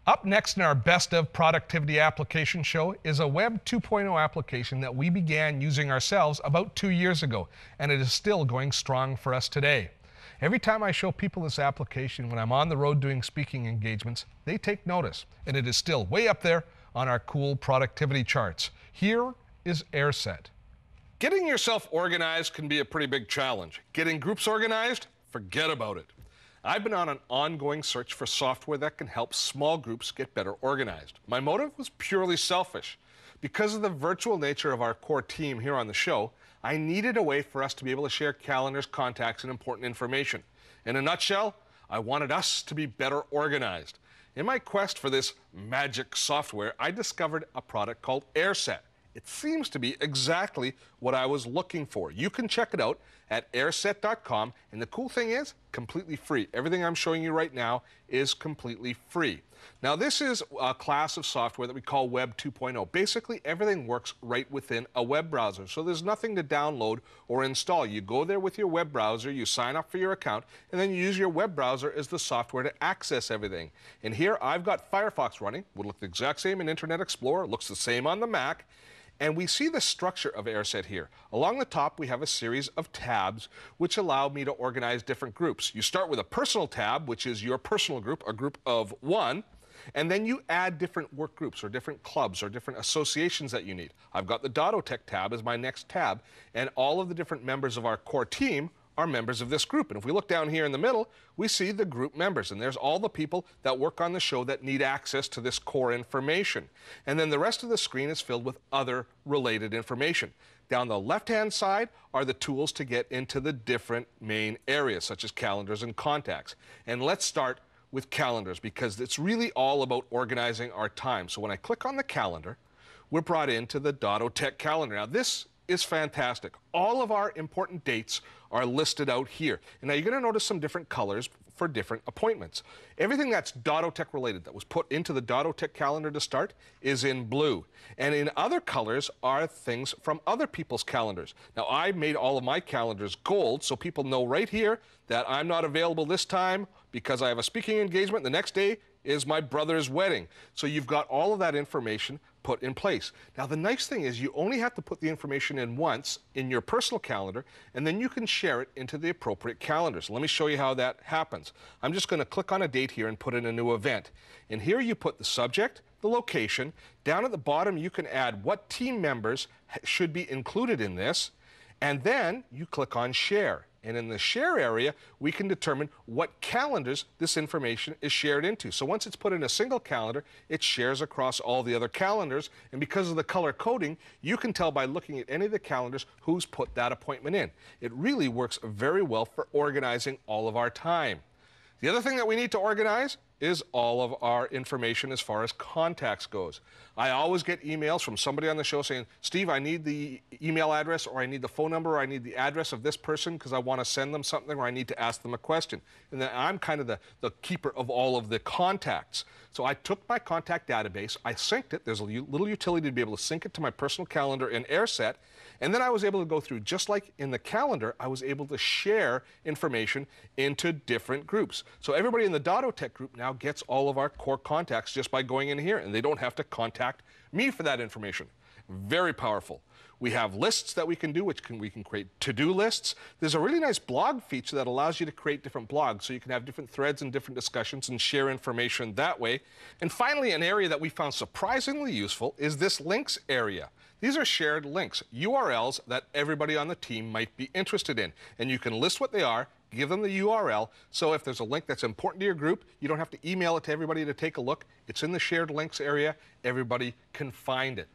Up next in our Best of Productivity Application show is a Web 2.0 application that we began using ourselves about 2 years ago, and it is still going strong for us today. Every time I show people this application when I'm on the road doing speaking engagements, they take notice, and it is still way up there on our cool productivity charts. Here is Airset. Getting yourself organized can be a pretty big challenge. Getting groups organized? Forget about it. I've been on an ongoing search for software that can help small groups get better organized. My motive was purely selfish. Because of the virtual nature of our core team here on the show, I needed a way for us to be able to share calendars, contacts, and important information. In a nutshell, I wanted us to be better organized. In my quest for this magic software, I discovered a product called Airset. It seems to be exactly what I was looking for. You can check it out at airset.com, and the cool thing is, completely free. Everything I'm showing you right now is completely free. Now, this is a class of software that we call Web 2.0. Basically, everything works right within a web browser, so there's nothing to download or install. You go there with your web browser, you sign up for your account, and then you use your web browser as the software to access everything. And here, I've got Firefox running. Would look the exact same in Internet Explorer, looks the same on the Mac. And we see the structure of Airset here. Along the top, we have a series of tabs which allow me to organize different groups. You start with a personal tab, which is your personal group, a group of one, and then you add different work groups or different clubs or different associations that you need. I've got the Dotto Tech tab as my next tab, and all of the different members of our core team are members of this group. And if we look down here in the middle, we see the group members, and there's all the people that work on the show that need access to this core information. And then the rest of the screen is filled with other related information. Down the left-hand side are the tools to get into the different main areas, such as calendars and contacts. And let's start with calendars, because it's really all about organizing our time. So when I click on the calendar, we're brought into the Dotto Tech calendar. Now, this is fantastic. All of our important dates are listed out here. And now you're going to notice some different colors for different appointments. Everything that's Dotto Tech related that was put into the Dotto Tech calendar to start is in blue. And in other colors are things from other people's calendars. Now, I made all of my calendars gold so people know right here that I'm not available this time because I have a speaking engagement. The next day is my brother's wedding. So you've got all of that information put in place. Now, the nice thing is you only have to put the information in once in your personal calendar, and then you can share it into the appropriate calendars. Let me show you how that happens. I'm just going to click on a date here and put in a new event. And here you put the subject, the location. Down at the bottom, you can add what team members should be included in this, and then you click on share. And in the share area, we can determine what calendars this information is shared into. So once it's put in a single calendar, it shares across all the other calendars. And because of the color coding, you can tell by looking at any of the calendars who's put that appointment in. It really works very well for organizing all of our time. The other thing that we need to organize is all of our information as far as contacts goes. I always get emails from somebody on the show saying, Steve, I need the email address, or I need the phone number, or I need the address of this person because I want to send them something, or I need to ask them a question. And then I'm kind of the keeper of all of the contacts. So I took my contact database, I synced it. There's a little utility to be able to sync it to my personal calendar in Airset. And then I was able to go through, just like in the calendar, I was able to share information into different groups. So everybody in the Dotto Tech group now gets all of our core contacts just by going in here, and they don't have to contact me for that information. Very powerful. We have lists that we can do, we can create to-do lists. There's a really nice blog feature that allows you to create different blogs, so you can have different threads and different discussions and share information that way. And finally, an area that we found surprisingly useful is this links area. These are shared links, URLs that everybody on the team might be interested in. And you can list what they are, give them the URL, so if there's a link that's important to your group, you don't have to email it to everybody to take a look. It's in the shared links area. Everybody can find it.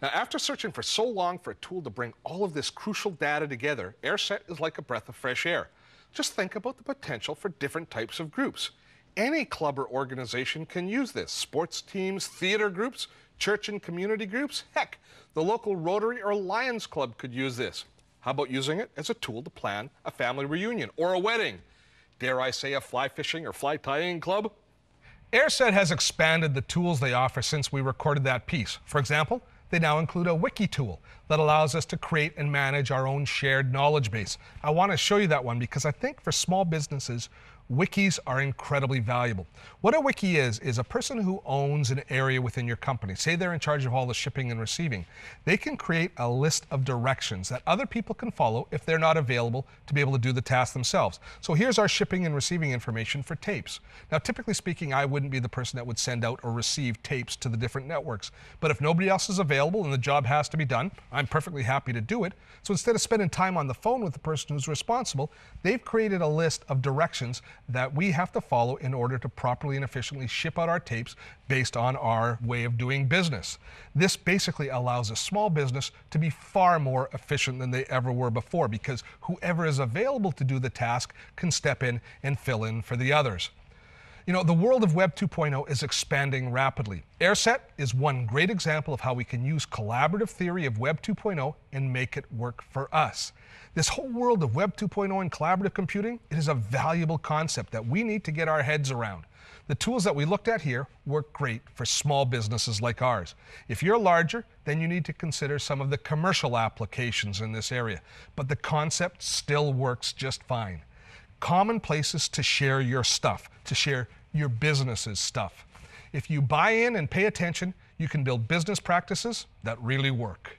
Now, after searching for so long for a tool to bring all of this crucial data together, Airset is like a breath of fresh air. Just think about the potential for different types of groups. Any club or organization can use this. Sports teams, theater groups, church and community groups. Heck, the local Rotary or Lions Club could use this. How about using it as a tool to plan a family reunion or a wedding? Dare I say a fly fishing or fly tying club? Airset has expanded the tools they offer since we recorded that piece. For example, they now include a Wiki tool. that allows us to create and manage our own shared knowledge base. I want to show you that one because I think for small businesses, wikis are incredibly valuable. What a wiki is a person who owns an area within your company. Say they're in charge of all the shipping and receiving. They can create a list of directions that other people can follow if they're not available to be able to do the task themselves. So here's our shipping and receiving information for tapes. Now, typically speaking, I wouldn't be the person that would send out or receive tapes to the different networks. But if nobody else is available and the job has to be done, I'm perfectly happy to do it. So instead of spending time on the phone with the person who's responsible, they've created a list of directions that we have to follow in order to properly and efficiently ship out our tapes based on our way of doing business. This basically allows a small business to be far more efficient than they ever were before because whoever is available to do the task can step in and fill in for the others. You know, the world of Web 2.0 is expanding rapidly. Airset is one great example of how we can use collaborative theory of Web 2.0 and make it work for us. This whole world of Web 2.0 and collaborative computing, it is a valuable concept that we need to get our heads around. The tools that we looked at here work great for small businesses like ours. If you're larger, then you need to consider some of the commercial applications in this area, but the concept still works just fine. Common places to share your stuff, to share your business's stuff. If you buy in and pay attention, you can build business practices that really work.